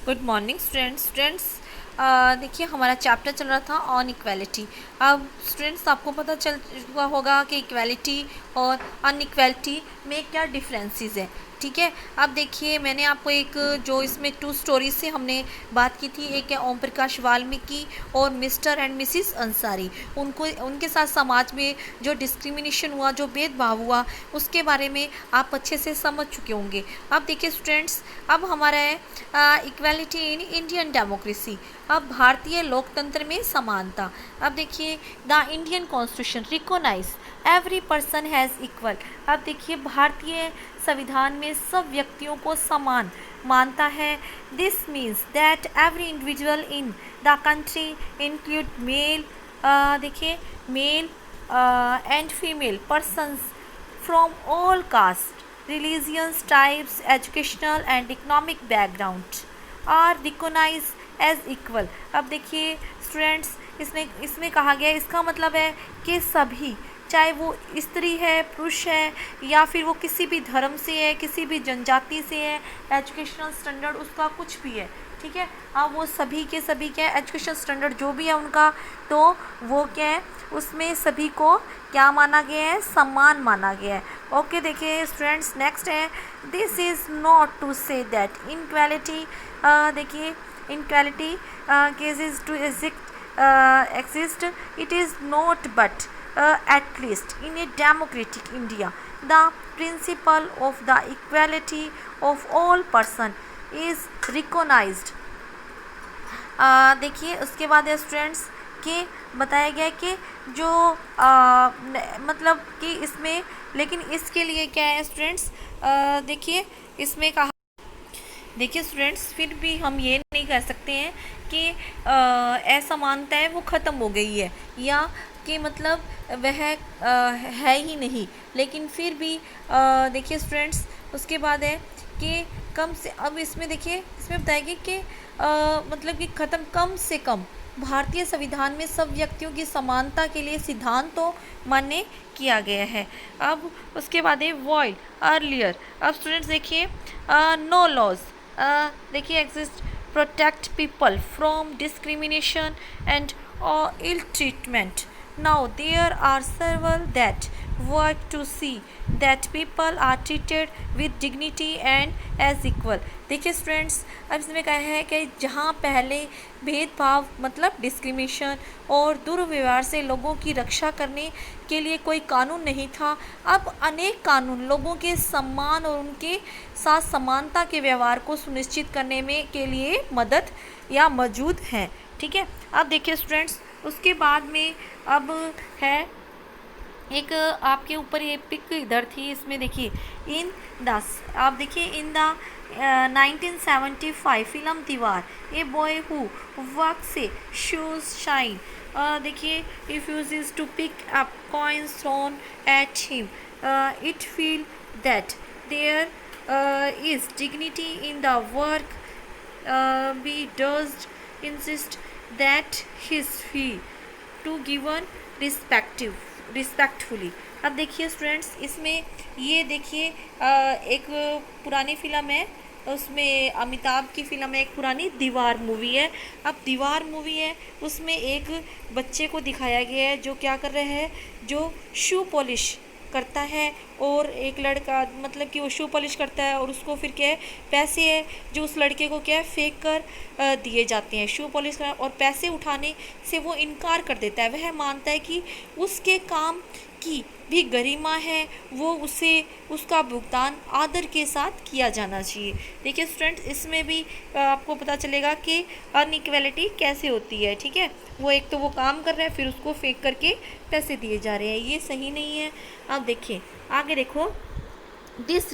Good morning students. देखिए हमारा chapter चल रहा था ऑन इक्वालिटी। अब स्टूडेंट्स आपको पता चल चुका होगा कि इक्वालिटी और अनइक्वालिटी में क्या डिफरेंसेस है। ठीक है, अब देखिए मैंने आपको एक जो इसमें टू स्टोरीज से हमने बात की थी, एक है ओम प्रकाश वाल्मीकि और मिस्टर एंड मिसिस अंसारी। उनको उनके साथ समाज में जो डिस्क्रिमिनेशन हुआ, जो भेदभाव हुआ, उसके बारे में आप अच्छे से समझ चुके होंगे। अब देखिए स्टूडेंट्स, अब हमारा है इक्वालिटी इन इंडियन डेमोक्रेसी। अब भारतीय लोकतंत्र में समानता। अब देखिए the Indian constitution recognise every person has equal. अब देखिए भारतीय संविधान में सब व्यक्तियों को समान मानता है। This means that every individual in the country include male, देखिए male and female persons from all castes, religions, types, educational and economic background are recognized as equal। अब देखिए स्टूडेंट्स, इसमें कहा गया है, इसका मतलब है कि सभी, चाहे वो स्त्री है, पुरुष है, या फिर वो किसी भी धर्म से है, किसी भी जनजाति से है, एजुकेशनल स्टैंडर्ड उसका कुछ भी है, ठीक है। अब वो सभी के सभी क्या है, एजुकेशन स्टैंडर्ड जो भी है उनका, तो वो क्या है, उसमें सभी को क्या माना गया है, सम्मान माना गया है। ओके, देखिए स्टूडेंट्स नेक्स्ट है, this is not to say that inequality, देखिए inequality ceases to exist, it is not, but at least in a democratic India the principle of the equality of all person is recognized। देखिए उसके बाद है students कि बताया गया कि जो मतलब कि इसमें, लेकिन इसके लिए क्या है स्टूडेंट्स, देखिए इसमें कहा, देखिए स्टूडेंट्स फिर भी हम ये नहीं कह सकते हैं कि असमानता है वो ख़त्म हो गई है, या कि मतलब वह है ही नहीं, लेकिन फिर भी देखिए स्टूडेंट्स उसके बाद है कि कम से, अब इसमें देखिए इसमें बताएगी कि मतलब कि ख़त्म, कम से कम भारतीय संविधान में सब व्यक्तियों की समानता के लिए सिद्धांत तो मान्य किया गया है। अब उसके बाद है वॉइड अर्लियर। अब स्टूडेंट्स देखिए नो लॉज, देखिए exist protect people from discrimination and ill treatment। Now there are several that work to see that people are treated with dignity and as equal। देखिए स्टूडेंट्स, अब इसमें कहा है कि जहाँ पहले भेदभाव मतलब डिस्क्रिमिनेशन और दुर्व्यवहार से लोगों की रक्षा करने के लिए कोई कानून नहीं था, अब अनेक कानून लोगों के सम्मान और उनके साथ समानता के व्यवहार को सुनिश्चित करने में के लिए मदद या मौजूद हैं। ठीक है, अब देखिए स्टूडेंट्स उसके बाद में अब है एक आपके ऊपर ये पिक इधर थी, इसमें देखिए इन द, आप देखिए इन द 1975 फिल्म दीवार, ए बॉय हु वर्क से शोज शाइन, देखिए refuses to pick up coins thrown at him, it feel that there is dignity in the work he does, insist that his fee to given respectfully. अब देखिए students इसमें ये देखिए एक पुरानी film है, उसमें अमिताभ की फिल्म है, एक पुरानी दीवार मूवी है। अब दीवार मूवी है उसमें एक बच्चे को दिखाया गया है जो क्या कर रहे हैं, जो शू पॉलिश करता है, और एक लड़का मतलब कि वो शू पॉलिश करता है और उसको फिर क्या है, पैसे है जो उस लड़के को क्या है फेंक कर दिए जाते हैं। शू पॉलिश कर और पैसे उठाने से वो इनकार कर देता है, वह मानता है कि उसके काम की भी गरिमा है, वो उसे उसका भुगतान आदर के साथ किया जाना चाहिए। देखिए स्टूडेंट इसमें भी आपको पता चलेगा कि अनइक्वालिटी कैसे होती है। ठीक है, वो एक तो वो काम कर रहा है फिर उसको फेंक करके पैसे दिए जा रहे हैं, ये सही नहीं है। अब देखिए आगे देखो, this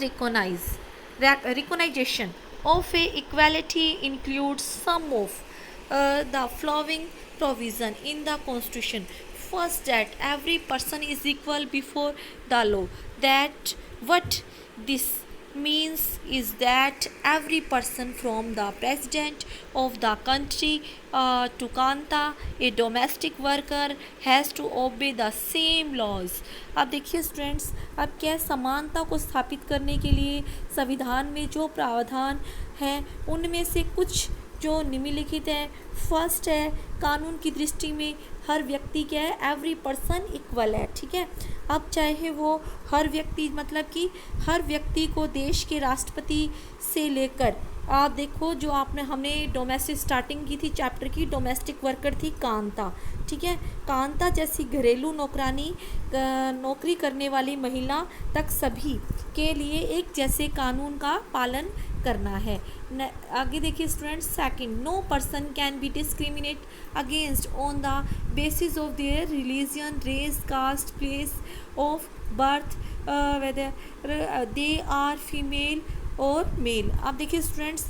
recognition of a equality includes some of the following provision in the constitution। First, that every person is equal before the law, that what this means is that every person from the president of the country to Kanta, a domestic worker, has to obey the same laws. अब देखिए students, अब क्या है, समानता को स्थापित करने के लिए संविधान में जो प्रावधान हैं उनमें से कुछ जो निम्नलिखित है। फर्स्ट है, कानून की दृष्टि में हर व्यक्ति क्या है, एवरी पर्सन इक्वल है, ठीक है। अब चाहे वो हर व्यक्ति, मतलब कि हर व्यक्ति को देश के राष्ट्रपति से लेकर, आप देखो जो हमने डोमेस्टिक स्टार्टिंग की थी चैप्टर की, डोमेस्टिक वर्कर थी कांता, ठीक है। कांता जैसी घरेलू नौकरी करने वाली महिला तक सभी के लिए एक जैसे कानून का पालन करना है। आगे देखिए students, second, no person can be discriminate against on the basis of their religion, race, caste, place of birth, whether they are female और मेल। अब देखिए स्टूडेंट्स,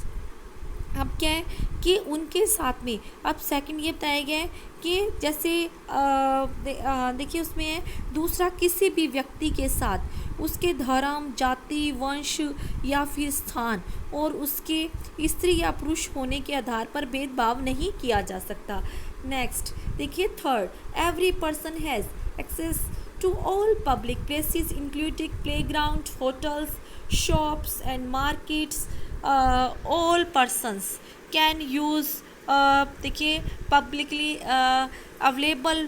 अब क्या है कि उनके साथ में अब सेकंड ये बताया गया है कि जैसे देखिए उसमें है, दूसरा किसी भी व्यक्ति के साथ उसके धर्म, जाति, वंश या फिर स्थान और उसके स्त्री या पुरुष होने के आधार पर भेदभाव नहीं किया जा सकता। नेक्स्ट देखिए third, every person has access to all public places including playground, hotels, shops and markets. All persons can use देखिए publicly available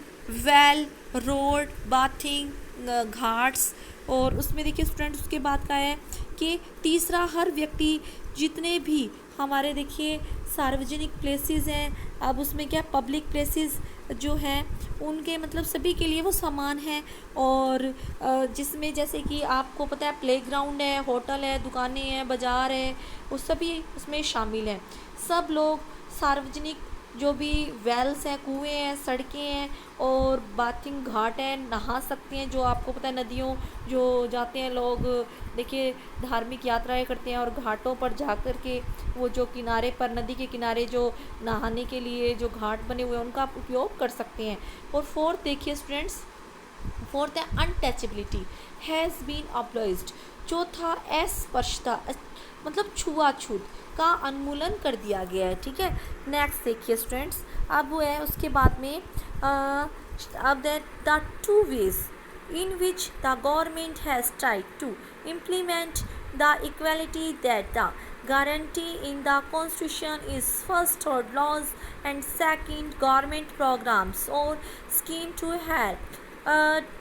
well, road, bathing, Ghats. और उसमें देखिए स्टूडेंट उसके बाद का है कि तीसरा, हर व्यक्ति जितने भी हमारे देखिए सार्वजनिक प्लेसेस हैं, अब उसमें क्या पब्लिक प्लेसेस जो हैं उनके मतलब सभी के लिए वो समान है। और जिसमें जैसे कि आपको पता है प्लेग्राउंड है, होटल है, दुकानें हैं, बाज़ार है, वो सभी उसमें शामिल हैं। सब लोग सार्वजनिक जो भी वेल्स हैं, कुएँ हैं, सड़कें हैं और बाथिंग घाट हैं, नहा सकते हैं। जो आपको पता है नदियों जो जाते हैं लोग, देखिए धार्मिक यात्राएं करते हैं और घाटों पर जा कर के वो जो किनारे पर, नदी के किनारे जो नहाने के लिए जो घाट बने हुए हैं उनका उपयोग कर सकते हैं। और फोर्थ देखिए स्टूडेंट्स, फोर्थ है अनटचेबिलिटी हैज़ बीन अबॉलिश्ड। चौथा, अस्पृश्यता मतलब छुआछूत का उन्मूलन कर दिया गया है, ठीक है। नेक्स्ट देखिए स्टूडेंट्स, अब वो है उसके बाद में अब the two ways in which the government has tried to implement the equality that the guarantee in the constitution is first third laws and second government programs or scheme to help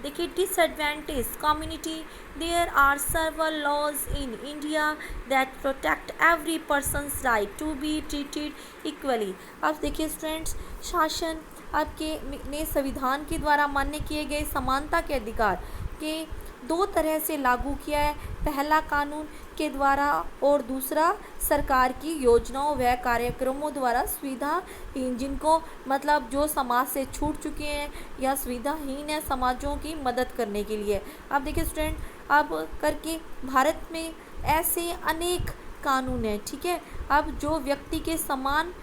देखिए disadvantaged community. There are several laws in India that protect every person's right to be treated equally. अब देखिए students, शासन आपके ने संविधान के द्वारा मान्य किए गए समानता के अधिकार के दो तरह से लागू किया है। पहला कानून के द्वारा और दूसरा सरकार की योजनाओं व कार्यक्रमों द्वारा सुविधाहीन, जिनको मतलब जो समाज से छूट चुके हैं या सुविधाहीन है, समाजों की मदद करने के लिए। अब देखिए स्टूडेंट, अब करके भारत में ऐसे अनेक कानून हैं, ठीक है। अब जो व्यक्ति के समान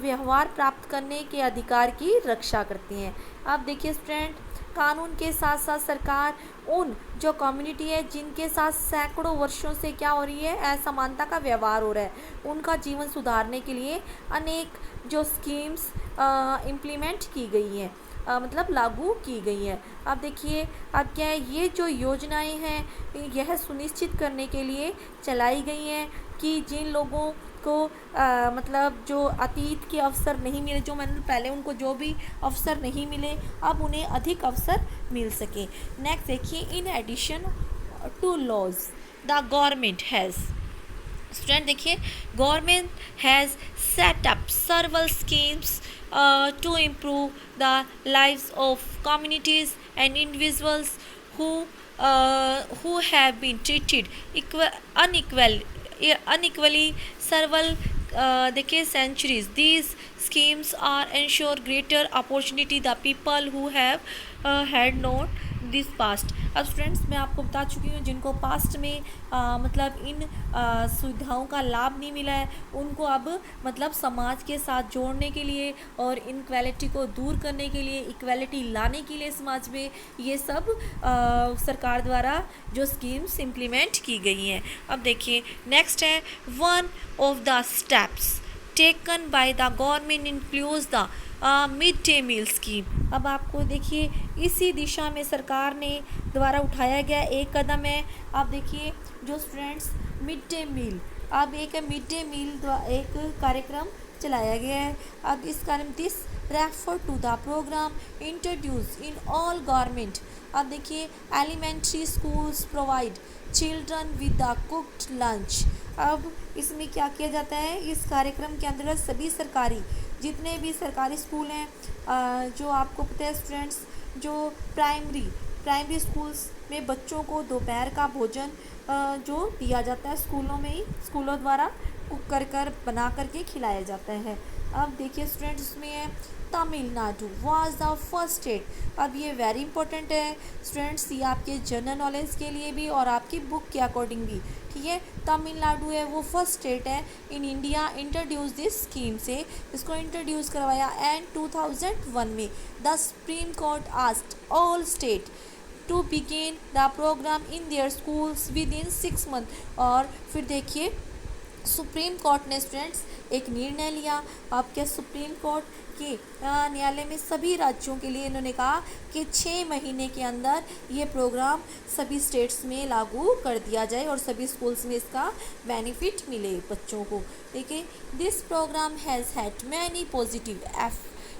व्यवहार प्राप्त करने के अधिकार की रक्षा करते हैं। अब देखिए स्टूडेंट, कानून के साथ साथ सरकार उन जो कम्युनिटी है जिनके साथ सैकड़ों वर्षों से क्या हो रही है, असमानता का व्यवहार हो रहा है, उनका जीवन सुधारने के लिए अनेक जो स्कीम्स इम्प्लीमेंट की गई हैं, मतलब लागू की गई है। अब देखिए अब क्या है, ये जो योजनाएं हैं यह सुनिश्चित करने के लिए चलाई गई हैं कि जिन लोगों को मतलब जो अतीत के अवसर नहीं मिले, जो मैंने पहले उनको जो भी अवसर नहीं मिले, अब उन्हें अधिक अवसर मिल सके। नेक्स्ट देखिए, in addition to laws the government has, student देखिए, government has set up several schemes to improve the lives of communities and individuals who have been treated unequally several decade centuries. These schemes are ensure greater opportunity the people who have had not this past. अब students मैं आपको बता चुकी हूँ जिनको past में मतलब इन सुविधाओं का लाभ नहीं मिला है, उनको अब मतलब समाज के साथ जोड़ने के लिए और इनक्वालिटी को दूर करने के लिए, इक्वालिटी लाने के लिए समाज में ये सब सरकार द्वारा जो स्कीम्स इम्प्लीमेंट की गई हैं। अब देखिए नेक्स्ट है one of the steps taken by the government includes the mid day meal scheme. अब आपको देखिए इसी दिशा में सरकार ने द्वारा उठाया गया एक कदम है। आप देखिए जो स्टूडेंट्स मिड डे मील, अब एक मिड डे मील एक कार्यक्रम चलाया गया है। अब इस कारण this refer to the programme introduce in all government. अब देखिए elementary schools provide children with the cooked lunch. अब इसमें क्या किया जाता है, इस कार्यक्रम के अंतर्गत सभी सरकारी जितने भी सरकारी स्कूल हैं, जो आपको पता है स्टूडेंट्स, जो प्राइमरी स्कूल्स में बच्चों को दोपहर का भोजन जो दिया जाता है स्कूलों में ही, स्कूलों द्वारा कुक कर बना करके खिलाया जाता है। अब देखिए स्टूडेंट्स इसमें है Tamil Nadu was the first state. अब ये वेरी इंपॉर्टेंट है स्टूडेंट्स, ये आपके जनरल नॉलेज के लिए भी और आपकी बुक के अकॉर्डिंग भी, ठीक है। तमिलनाडु है वो फर्स्ट स्टेट है in India introduce this scheme से, इसको इंट्रोड्यूस करवाया एंड 2001 में the Supreme Court asked all state to begin the programme in their schools within 6 month. और फिर देखिए सुप्रीम कोर्ट ने स्टूडेंट्स एक निर्णय लिया। आपके सुप्रीम कोर्ट के न्यायालय में सभी राज्यों के लिए इन्होंने कहा कि 6 महीने के अंदर ये प्रोग्राम सभी स्टेट्स में लागू कर दिया जाए और सभी स्कूल्स में इसका बेनिफिट मिले बच्चों को। देखिए this programme has had many positive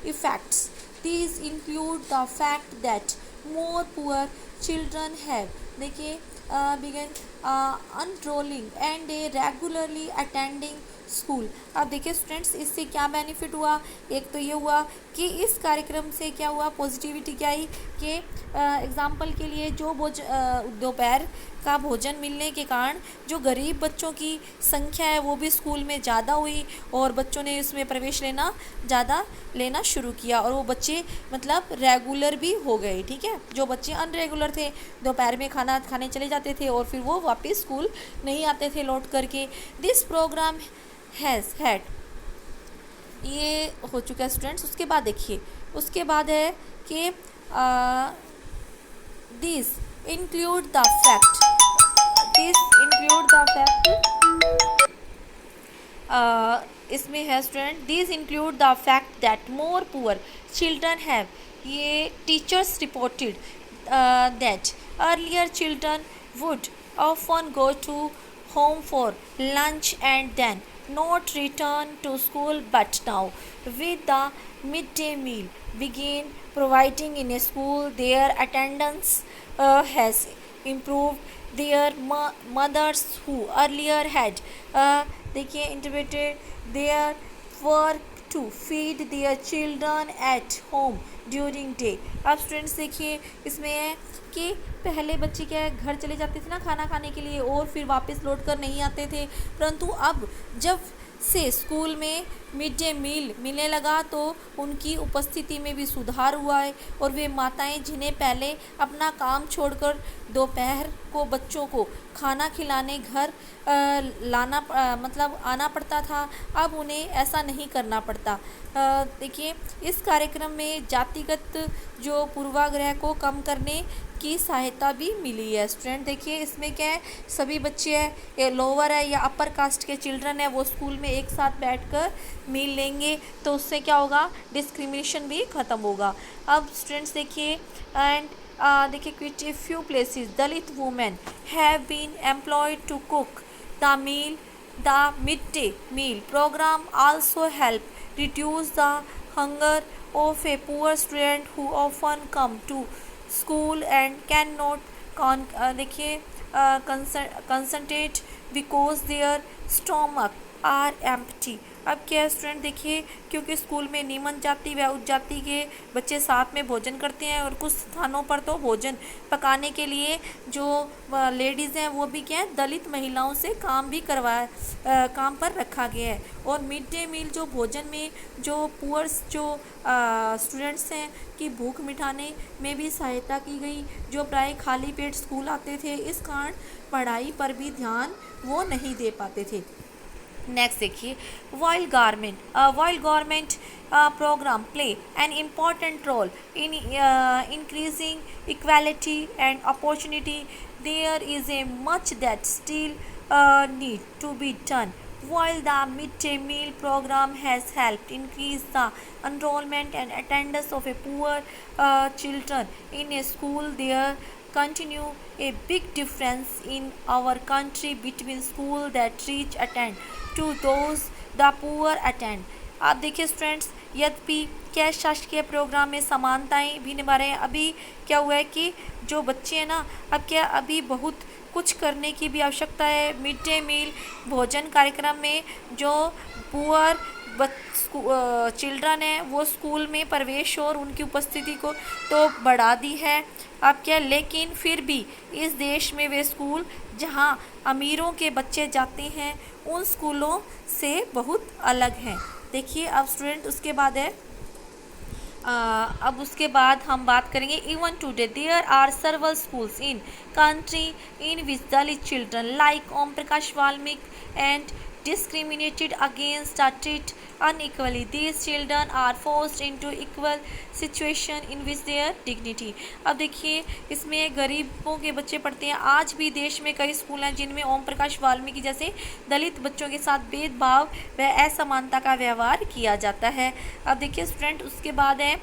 effects. These include the fact that more poor children have देखिए began enrolling and a regularly attending school. अब देखिए स्टूडेंट्स इससे क्या बेनिफिट हुआ, एक तो ये हुआ कि इस कार्यक्रम से क्या हुआ, पॉजिटिविटी क्या आई कि एग्ज़ाम्पल के लिए जो दोपहर का भोजन मिलने के कारण जो गरीब बच्चों की संख्या है वो भी स्कूल में ज़्यादा हुई और बच्चों ने इसमें प्रवेश ज़्यादा लेना शुरू किया और वो बच्चे मतलब रेगुलर भी हो गए, ठीक है। जो बच्चे अनरेगुलर थे, दोपहर में खाना खाने चले जाते थे और फिर वो वापस स्कूल नहीं आते थे लौट करके। दिस प्रोग्राम हैज़ हैड, ये हो चुका है स्टूडेंट्स। उसके बाद देखिए उसके बाद है कि दिस इंक्लूड द फैक्ट इसमें है student this include the fact that more poor children have, ये teachers reported that earlier children would often go to home for lunch and then not return to school, but now with the midday meal begin providing in a school, their attendance has improved. Their mothers who earlier had देखिए interpreted their work to feed their children at home during day। अब students देखिए इसमें है कि पहले बच्चे क्या है घर चले जाते थे ना खाना खाने के लिए और फिर वापस लौट कर नहीं आते थे, परंतु अब जब से स्कूल में मिड डे मील मिलने लगा तो उनकी उपस्थिति में भी सुधार हुआ है और वे माताएं जिन्हें पहले अपना काम छोड़कर दोपहर को बच्चों को खाना खिलाने घर लाना मतलब आना पड़ता था, अब उन्हें ऐसा नहीं करना पड़ता। देखिए इस कार्यक्रम में जातिगत जो पूर्वाग्रह को कम करने की सहायता भी मिली है। स्टूडेंट देखिए इसमें क्या है, सभी बच्चे हैं लोअर है या अपर कास्ट के चिल्ड्रन है वो स्कूल में एक साथ बैठकर मील लेंगे तो उससे क्या होगा, डिस्क्रिमिनेशन भी ख़त्म होगा। अब स्टूडेंट्स देखिए एंड देखिए quite a few places Dalit women have been employed to cook the meal. The mid day meal programme also help reduce the hunger of a poor student who often come to school and cannot देखिए concentrate because their stomach are empty. अब क्या है student, देखिए क्योंकि school में निम्न जाति व उच्च जाति के बच्चे साथ में भोजन करते हैं और कुछ स्थानों पर तो भोजन पकाने के लिए जो लेडीज़ हैं वो भी क्या है दलित महिलाओं से काम भी काम पर रखा गया है। और मिड डे मील जो भोजन में जो पुअर्स जो स्टूडेंट्स हैं की भूख मिटाने में भी सहायता की गई, जो प्राय खाली पेट स्कूल आते थे, इस कारण पढ़ाई पर भी ध्यान वो नहीं दे पाते थे। नेक्स्ट देखिए, wild government program play an important role in increasing equality and opportunity. There is a much that still need to be done. While the midday meal program has helped increase the enrollment and attendance of a poor children in a school, there continue a big difference in our country between school that reach attend to those the poor attend. आप देखिए students, यद्यपि क्या शासकीय programme में समानताएं भी निभा रहे हैं, अभी क्या हुआ है कि जो बच्चे हैं ना, अब क्या अभी बहुत कुछ करने की भी आवश्यकता है। मिड डे मील भोजन कार्यक्रम में जो पुअर चिल्ड्रन है वो स्कूल में प्रवेश और उनकी उपस्थिति को तो बढ़ा दी है। अब क्या, लेकिन फिर भी इस देश में वे स्कूल जहां अमीरों के बच्चे जाते हैं उन स्कूलों से बहुत अलग हैं। देखिए अब स्टूडेंट उसके बाद है अब उसके बाद हम बात करेंगे, even today there are several schools in country in which Dalit children like Om Prakash Valmiki and discriminated against are treated unequally. These children are forced into equal situation in which their dignity. अब देखिए इसमें गरीबों के बच्चे पढ़ते हैं। आज भी देश में कई स्कूल हैं जिनमें ओम प्रकाश वाल्मीकि जैसे दलित बच्चों के साथ भेदभाव व असमानता का व्यवहार किया जाता है। अब देखिए स्टूडेंट उसके बाद है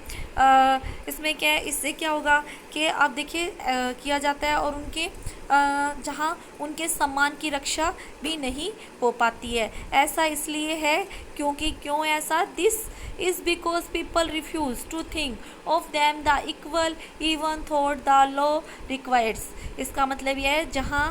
इसमें क्या है, इससे क्या होगा कि अब देखिए किया जाता है और उनके जहाँ उनके सम्मान की रक्षा भी नहीं हो पाती है। ऐसा इसलिए है क्यों ऐसा, this is because people refuse to think of them the equal even thought the law requires. इसका मतलब यह है जहाँ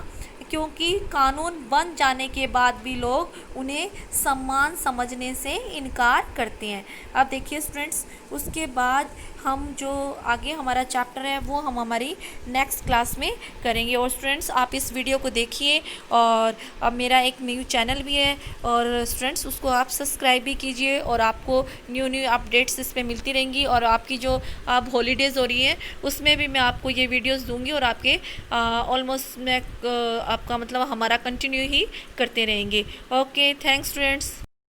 क्योंकि कानून बन जाने के बाद भी लोग उन्हें सम्मान समझने से इनकार करते हैं। अब देखिए स्टूडेंट्स उसके बाद हम जो आगे हमारा चैप्टर है वो हम हमारी नेक्स्ट क्लास में करेंगे। और स्टूडेंट्स आप इस वीडियो को देखिए और अब मेरा एक न्यू चैनल भी है और स्टूडेंट्स उसको आप सब्सक्राइब भी कीजिए और आपको न्यू अपडेट्स इस पर मिलती रहेंगी। और आपकी जो अब हॉलीडेज़ हो रही है उसमें भी मैं आपको ये वीडियोज़ दूँगी और आपके ऑलमोस्ट मैं आपका मतलब हमारा कंटिन्यू ही करते रहेंगे। Okay, thanks students.